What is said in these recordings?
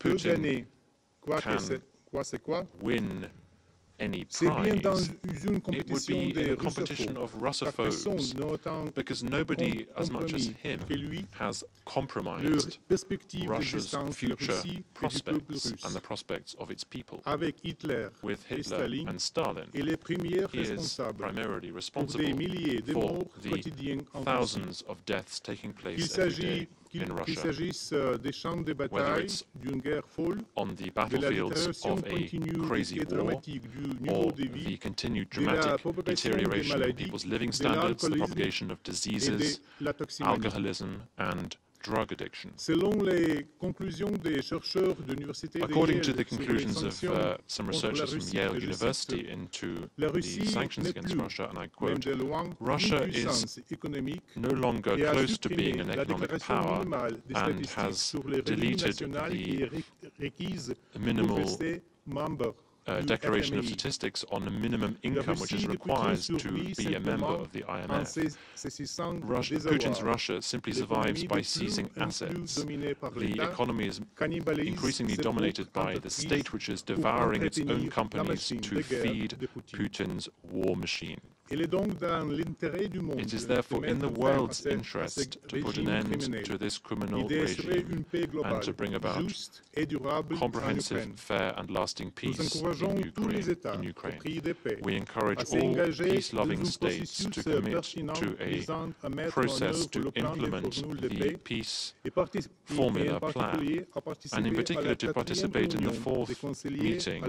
Putin can win any prize, it would be in a competition of Russophobes, because nobody as much as him has compromised Russia's future prospects and the prospects of its people. With Hitler and Stalin, he is primarily responsible for the thousands of deaths taking place every day in Russia, whether it's on the battlefields of a crazy war, or the continued dramatic deterioration in people's living standards, the propagation of diseases, alcoholism, and drug addiction. According to the conclusions of some researchers from Yale University into the sanctions against Russia, and I quote, Russia is no longer close to being an economic power and has deleted the minimal declaration of statistics on the minimum income which is required to be a member of the IMF. Putin's Russia simply survives by seizing assets. The economy is increasingly dominated by the state, which is devouring its own companies to feed Putin's war machine. It is therefore in the world's interest to put an end to this criminal regime and to bring about comprehensive, fair and lasting peace in Ukraine. We encourage all peace-loving states to commit to a process to implement the peace formula plan, and in particular to participate in the fourth meeting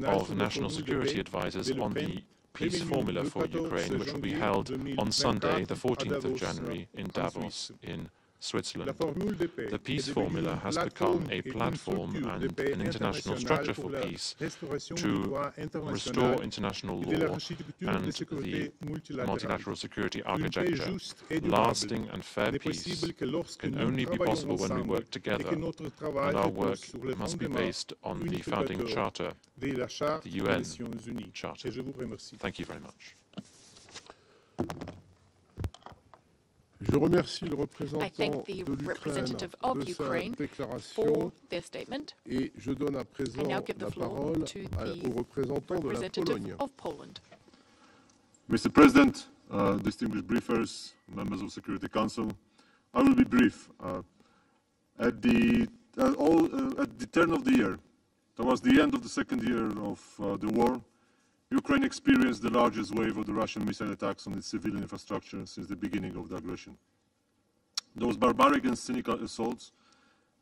of National Security Advisors on the peace formula for Ukraine, which will be held on Sunday, the 14th of January, in Davos, in Switzerland. The peace formula has become a platform and an international structure for peace to restore international law and the multilateral security architecture. Lasting and fair peace can only be possible when we work together, and our work must be based on the founding charter, the UN Charter. Thank you very much. I thank the representative of Ukraine for their statement. I now give the floor to the representative of Poland. Mr. President, distinguished briefers, members of the Security Council, I will be brief. At the turn of the year, towards the end of the second year of the war, Ukraine experienced the largest wave of the Russian missile attacks on its civilian infrastructure since the beginning of the aggression. Those barbaric and cynical assaults,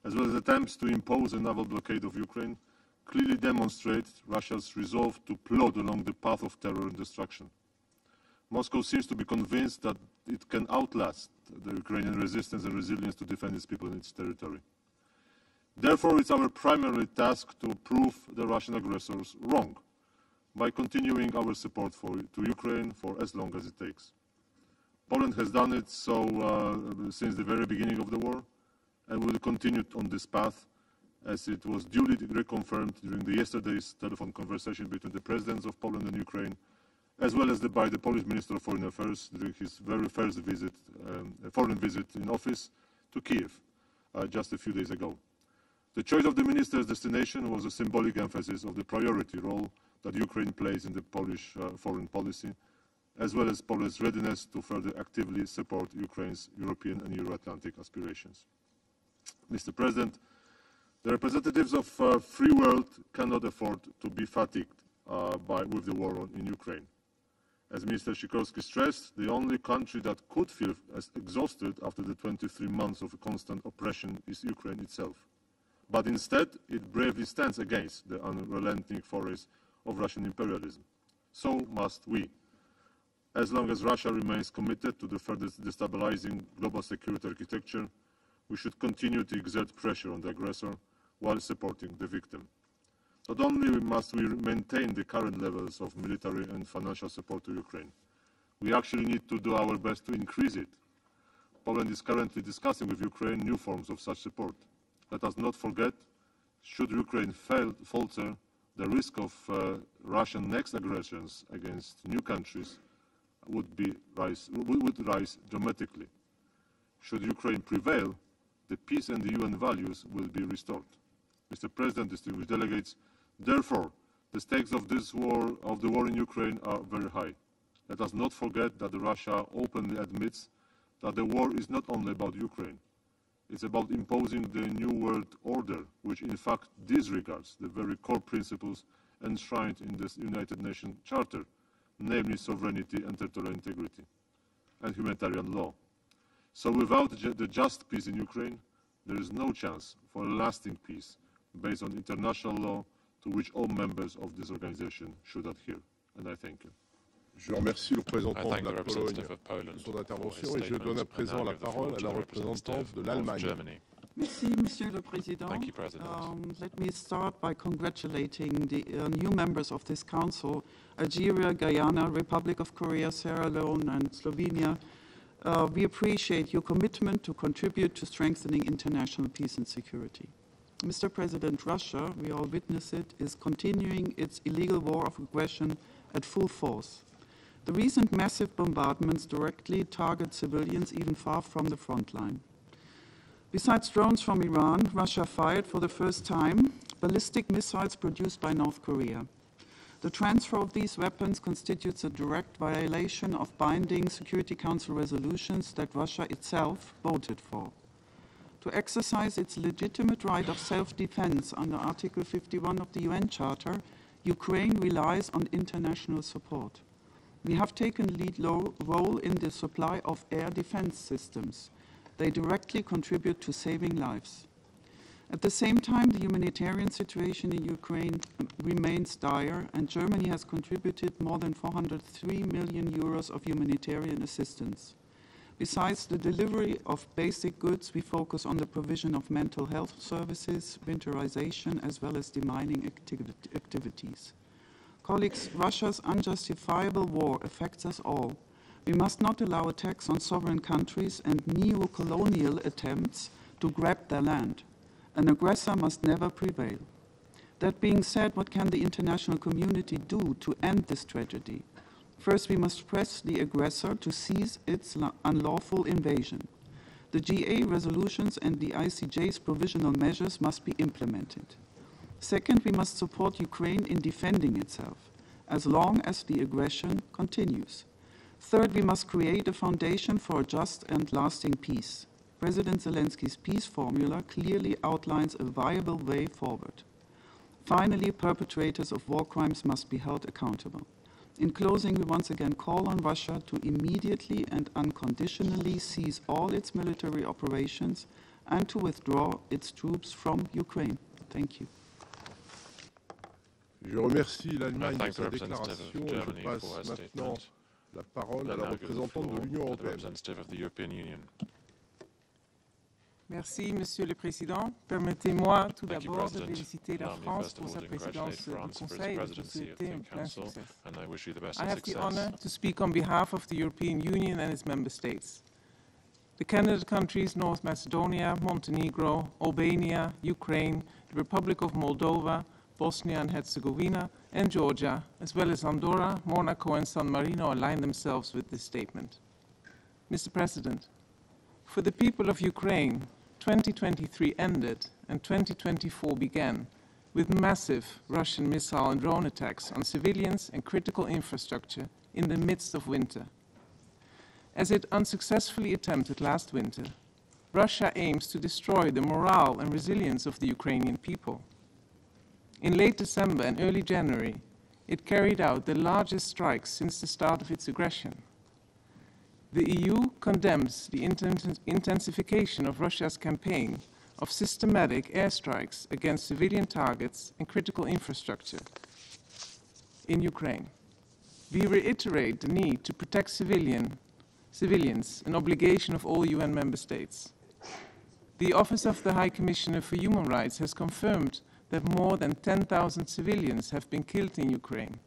as well as attempts to impose a naval blockade of Ukraine, clearly demonstrate Russia's resolve to plod along the path of terror and destruction. Moscow seems to be convinced that it can outlast the Ukrainian resistance and resilience to defend its people and its territory. Therefore, it's our primary task to prove the Russian aggressors wrong, by continuing our support to Ukraine for as long as it takes. Poland has done it so since the very beginning of the war, and will continue on this path, as it was duly reconfirmed during yesterday's telephone conversation between the presidents of Poland and Ukraine, as well as by the Polish Minister of Foreign Affairs during his very first visit, foreign visit in office to Kiev just a few days ago. The choice of the minister's destination was a symbolic emphasis of the priority role that Ukraine plays in the Polish foreign policy, as well as Poland's readiness to further actively support Ukraine's European and Euro-Atlantic aspirations. Mr. President, the representatives of free world cannot afford to be fatigued with the war in Ukraine. As Minister Sikorski stressed, the only country that could feel as exhausted after the 23 months of constant oppression is Ukraine itself. But instead, it bravely stands against the unrelenting forays of Russian imperialism. So must we. As long as Russia remains committed to the further destabilizing global security architecture, we should continue to exert pressure on the aggressor while supporting the victim. Not only must we maintain the current levels of military and financial support to Ukraine, we actually need to do our best to increase it. Poland is currently discussing with Ukraine new forms of such support. Let us not forget, should Ukraine falter, the risk of Russian next aggressions against new countries would rise dramatically. Should Ukraine prevail, the peace and the UN values will be restored. Mr. President, distinguished delegates, therefore, the stakes of the war in Ukraine are very high. Let us not forget that Russia openly admits that the war is not only about Ukraine. It's about imposing the new world order, which in fact disregards the very core principles enshrined in the United Nations Charter, namely sovereignty and territorial integrity, and humanitarian law. So without the just peace in Ukraine, there is no chance for a lasting peace based on international law to which all members of this organization should adhere. And I thank you. Je remercie le représentant de la Pologne pour son intervention et je donne à présent la parole à la représentante de l'Allemagne. Merci, Monsieur le Président. Thank you, President. Let me start by congratulating the new members of this Council, Algeria, Guyana, Republic of Korea, Sierra Leone, and Slovenia. We appreciate your commitment to contribute to strengthening international peace and security. Mr. President, Russia, we all witness it, is continuing its illegal war of aggression at full force. The recent massive bombardments directly target civilians even far from the front line. Besides drones from Iran, Russia fired for the first time ballistic missiles produced by North Korea. The transfer of these weapons constitutes a direct violation of binding Security Council resolutions that Russia itself voted for. To exercise its legitimate right of self-defense under Article 51 of the UN Charter, Ukraine relies on international support. We have taken a lead role in the supply of air defense systems. They directly contribute to saving lives. At the same time, the humanitarian situation in Ukraine remains dire, and Germany has contributed more than 403 million euros of humanitarian assistance. Besides the delivery of basic goods, we focus on the provision of mental health services, winterization, as well as demining activities. Colleagues, Russia's unjustifiable war affects us all. We must not allow attacks on sovereign countries and neo-colonial attempts to grab their land. An aggressor must never prevail. That being said, what can the international community do to end this tragedy? First, we must press the aggressor to cease its unlawful invasion. The GA resolutions and the ICJ's provisional measures must be implemented. Second, we must support Ukraine in defending itself, as long as the aggression continues. Third, we must create a foundation for a just and lasting peace. President Zelensky's peace formula clearly outlines a viable way forward. Finally, perpetrators of war crimes must be held accountable. In closing, we once again call on Russia to immediately and unconditionally cease all its military operations and to withdraw its troops from Ukraine. Thank you. Je remercie l'Allemagne de sa déclaration et je passe maintenant la parole à la représentante de l'Union européenne. Merci, Monsieur le Président. Permettez-moi tout d'abord de féliciter la France pour sa présidence du Conseil et de vous souhaiter un plein succès. I have the honor to speak on behalf of the European Union and its member states. The candidate countries North Macedonia, Montenegro, Albania, Ukraine, the Republic of Moldova, Bosnia and Herzegovina, and Georgia, as well as Andorra, Monaco, and San Marino align themselves with this statement. Mr. President, for the people of Ukraine, 2023 ended and 2024 began with massive Russian missile and drone attacks on civilians and critical infrastructure in the midst of winter. As it unsuccessfully attempted last winter, Russia aims to destroy the morale and resilience of the Ukrainian people. In late December and early January, it carried out the largest strikes since the start of its aggression. The EU condemns the intensification of Russia's campaign of systematic airstrikes against civilian targets and critical infrastructure in Ukraine. We reiterate the need to protect civilians, an obligation of all UN member states. The Office of the High Commissioner for Human Rights has confirmed that more than 10,000 civilians have been killed in Ukraine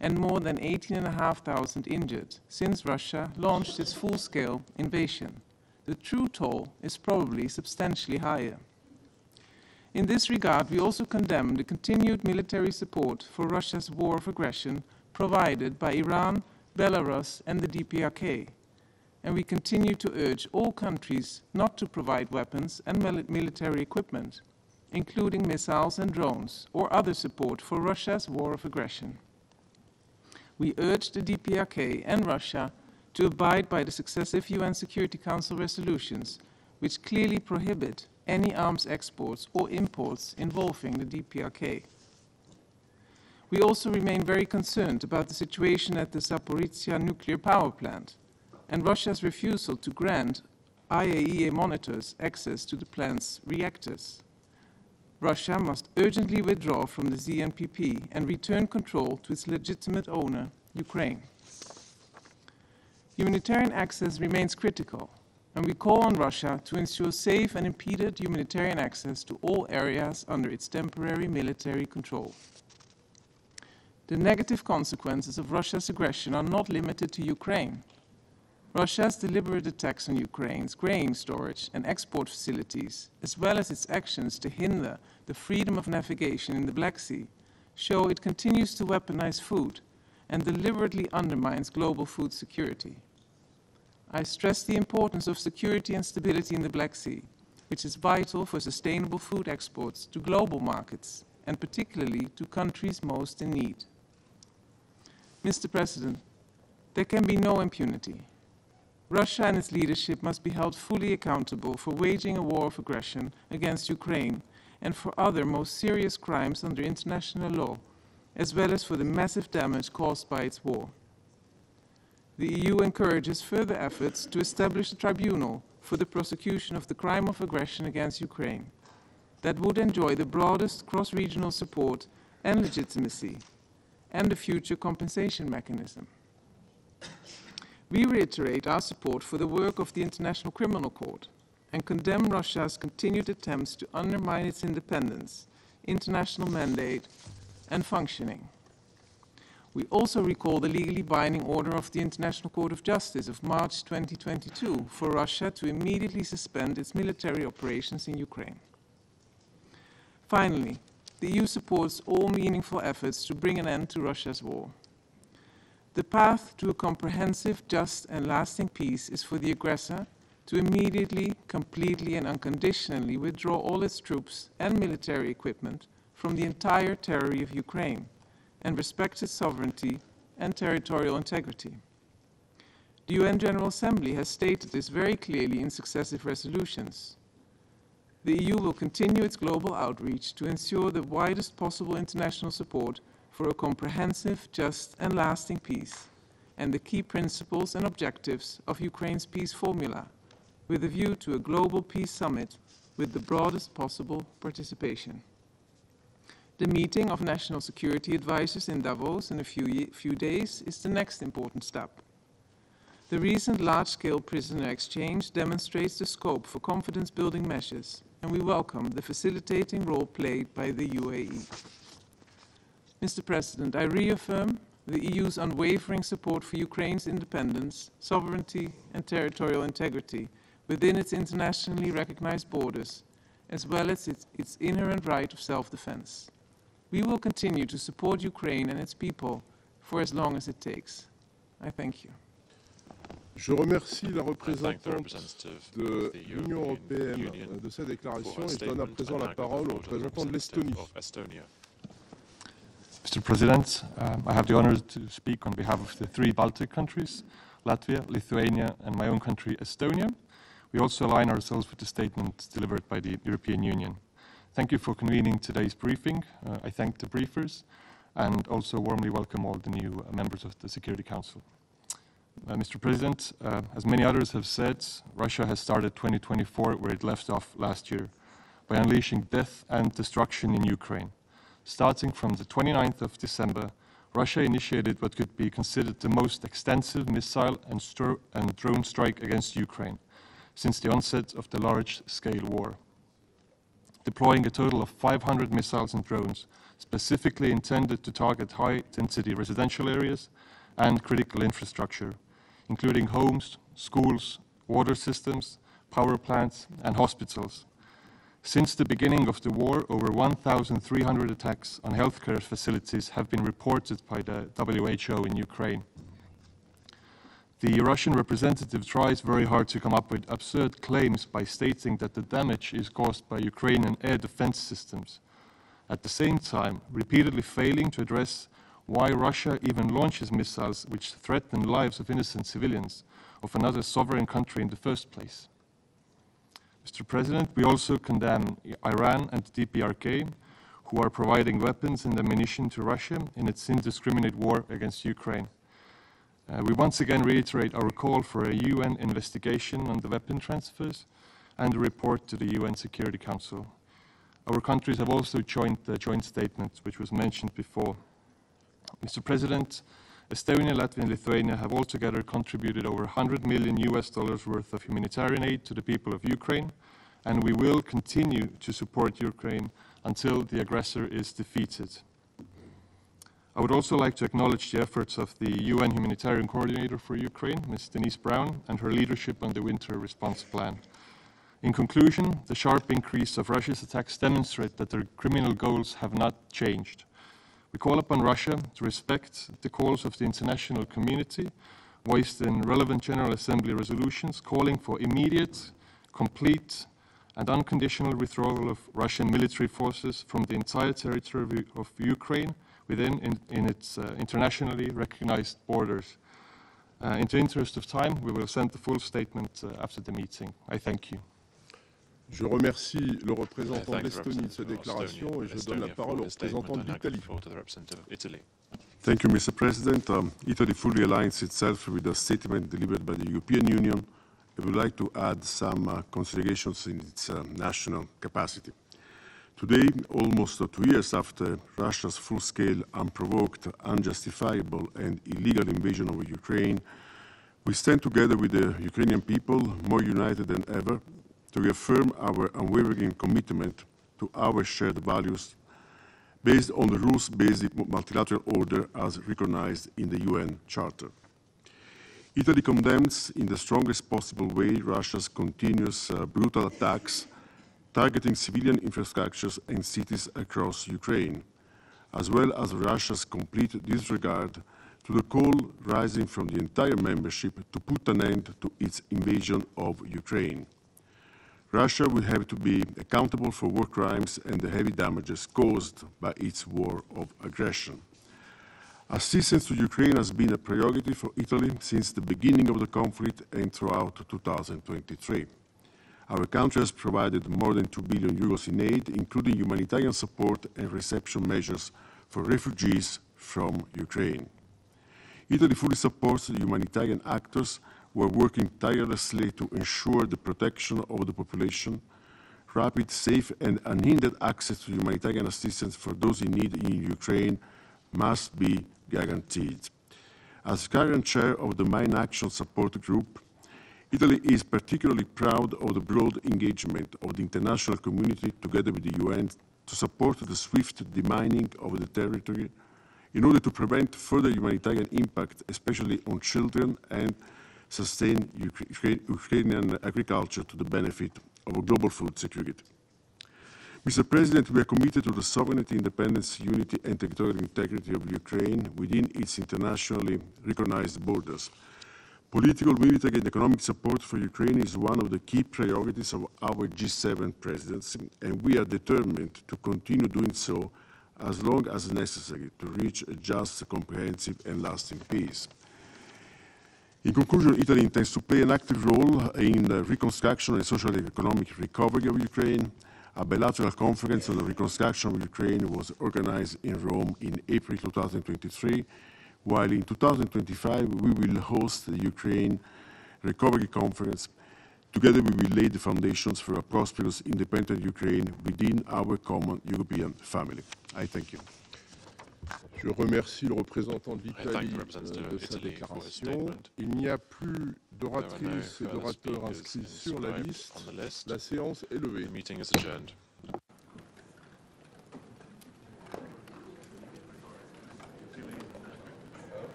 and more than 18,500 injured since Russia launched its full-scale invasion. The true toll is probably substantially higher. In this regard, we also condemn the continued military support for Russia's war of aggression provided by Iran, Belarus, and the DPRK, and we continue to urge all countries not to provide weapons and military equipment, including missiles and drones, or other support for Russia's war of aggression. We urge the DPRK and Russia to abide by the successive UN Security Council resolutions, which clearly prohibit any arms exports or imports involving the DPRK. We also remain very concerned about the situation at the Zaporizhzhia nuclear power plant and Russia's refusal to grant IAEA monitors access to the plant's reactors. Russia must urgently withdraw from the ZNPP and return control to its legitimate owner, Ukraine. Humanitarian access remains critical, and we call on Russia to ensure safe and impeded humanitarian access to all areas under its temporary military control. The negative consequences of Russia's aggression are not limited to Ukraine. Russia's deliberate attacks on Ukraine's grain storage and export facilities, as well as its actions to hinder the freedom of navigation in the Black Sea, show it continues to weaponize food and deliberately undermines global food security. I stress the importance of security and stability in the Black Sea, which is vital for sustainable food exports to global markets, and particularly to countries most in need. Mr. President, there can be no impunity. Russia and its leadership must be held fully accountable for waging a war of aggression against Ukraine and for other most serious crimes under international law, as well as for the massive damage caused by its war. The EU encourages further efforts to establish a tribunal for the prosecution of the crime of aggression against Ukraine that would enjoy the broadest cross-regional support and legitimacy, and a future compensation mechanism. We reiterate our support for the work of the International Criminal Court and condemn Russia's continued attempts to undermine its independence, international mandate, and functioning. We also recall the legally binding order of the International Court of Justice of March 2022 for Russia to immediately suspend its military operations in Ukraine. Finally, the EU supports all meaningful efforts to bring an end to Russia's war. The path to a comprehensive, just, and lasting peace is for the aggressor to immediately, completely, and unconditionally withdraw all its troops and military equipment from the entire territory of Ukraine and respect its sovereignty and territorial integrity. The UN General Assembly has stated this very clearly in successive resolutions. The EU will continue its global outreach to ensure the widest possible international support for a comprehensive, just, and lasting peace, and the key principles and objectives of Ukraine's peace formula, with a view to a global peace summit with the broadest possible participation. The meeting of national security advisors in Davos in a few days is the next important step. The recent large-scale prisoner exchange demonstrates the scope for confidence-building measures, and we welcome the facilitating role played by the UAE. Mr. President, I reaffirm the EU's unwavering support for Ukraine's independence, sovereignty, and territorial integrity within its internationally recognized borders, as well as its inherent right of self-defense. We will continue to support Ukraine and its people for as long as it takes. I thank you. Je remercie la représentante de l'Union européenne de cette déclaration et je donne à présent la parole au représentant de l'Estonie. Mr. President, I have the honor to speak on behalf of the 3 Baltic countries, Latvia, Lithuania, and my own country, Estonia. We also align ourselves with the statement delivered by the European Union. Thank you for convening today's briefing. I thank the briefers and also warmly welcome all the new members of the Security Council. Mr. President, as many others have said, Russia has started 2024 where it left off last year, by unleashing death and destruction in Ukraine. Starting from the 29th of December, Russia initiated what could be considered the most extensive missile and drone strike against Ukraine since the onset of the large-scale war, deploying a total of 500 missiles and drones specifically intended to target high-density residential areas and critical infrastructure, including homes, schools, water systems, power plants, and hospitals. Since the beginning of the war, over 1,300 attacks on healthcare facilities have been reported by the WHO in Ukraine. The Russian representative tries very hard to come up with absurd claims by stating that the damage is caused by Ukrainian air defense systems, at the same time repeatedly failing to address why Russia even launches missiles which threaten lives of innocent civilians of another sovereign country in the first place. Mr. President, we also condemn Iran and the DPRK, who are providing weapons and ammunition to Russia in its indiscriminate war against Ukraine. We once again reiterate our call for a UN investigation on the weapon transfers and a report to the UN Security Council. Our countries have also joined the joint statement, which was mentioned before. Mr. President, Estonia, Latvia and Lithuania have altogether contributed over $100 million worth of humanitarian aid to the people of Ukraine, and we will continue to support Ukraine until the aggressor is defeated. I would also like to acknowledge the efforts of the UN Humanitarian Coordinator for Ukraine, Ms. Denise Brown, and her leadership on the winter response plan. In conclusion, the sharp increase of Russia's attacks demonstrate that their criminal goals have not changed. We call upon Russia to respect the calls of the international community, voiced in relevant General Assembly resolutions, calling for immediate, complete, and unconditional withdrawal of Russian military forces from the entire territory of Ukraine within its internationally recognized borders. In the interest of time, we will send the full statement after the meeting. I thank you. Je remercie le représentant de l'Estonie de cette déclaration et je donne la parole au représentant de l'Italie. Thank you, Mr. President. Italy fully aligns itself with the statement delivered by the European Union. I would like to add some considerations in its national capacity. Today, almost 2 years after Russia's full-scale, unprovoked, unjustifiable and illegal invasion of Ukraine, we stand together with the Ukrainian people, more united than ever, to reaffirm our unwavering commitment to our shared values based on the rules-based multilateral order as recognized in the UN Charter. Italy condemns in the strongest possible way Russia's continuous brutal attacks targeting civilian infrastructures and cities across Ukraine, as well as Russia's complete disregard to the call rising from the entire membership to put an end to its invasion of Ukraine. Russia will have to be accountable for war crimes and the heavy damages caused by its war of aggression. Assistance to Ukraine has been a priority for Italy since the beginning of the conflict and throughout 2023. Our country has provided more than 2 billion euros in aid, including humanitarian support and reception measures for refugees from Ukraine. Italy fully supports the humanitarian actors who are working tirelessly to ensure the protection of the population. Rapid, safe and unhindered access to humanitarian assistance for those in need in Ukraine must be guaranteed. As current chair of the Mine Action Support Group, Italy is particularly proud of the broad engagement of the international community together with the UN to support the swift demining of the territory in order to prevent further humanitarian impact, especially on children, and sustain Ukrainian agriculture to the benefit of global food security. Mr. President, we are committed to the sovereignty, independence, unity and territorial integrity of Ukraine within its internationally recognized borders. Political, military and economic support for Ukraine is one of the key priorities of our G7 presidency, and we are determined to continue doing so as long as necessary to reach a just, comprehensive and lasting peace. In conclusion, Italy intends to play an active role in the reconstruction and social and economic recovery of Ukraine. A bilateral conference on the reconstruction of Ukraine was organized in Rome in April 2023, while in 2025 we will host the Ukraine Recovery Conference. Together we will lay the foundations for a prosperous, independent Ukraine within our common European family. I thank you. Je remercie le représentant de l'Italie de sa déclaration. Il n'y a plus d'oratrices et d'orateurs inscrits sur la liste. La séance est levée.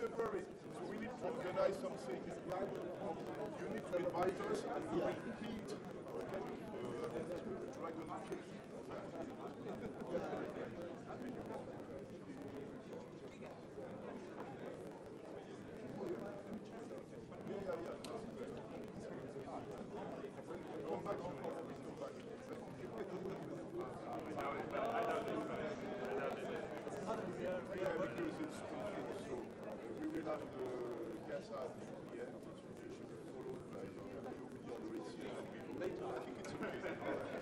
February, so we need to organize something. You need to invite us and we will repeat Dragon. reportage de Gaza hier, followed by the European. I think it's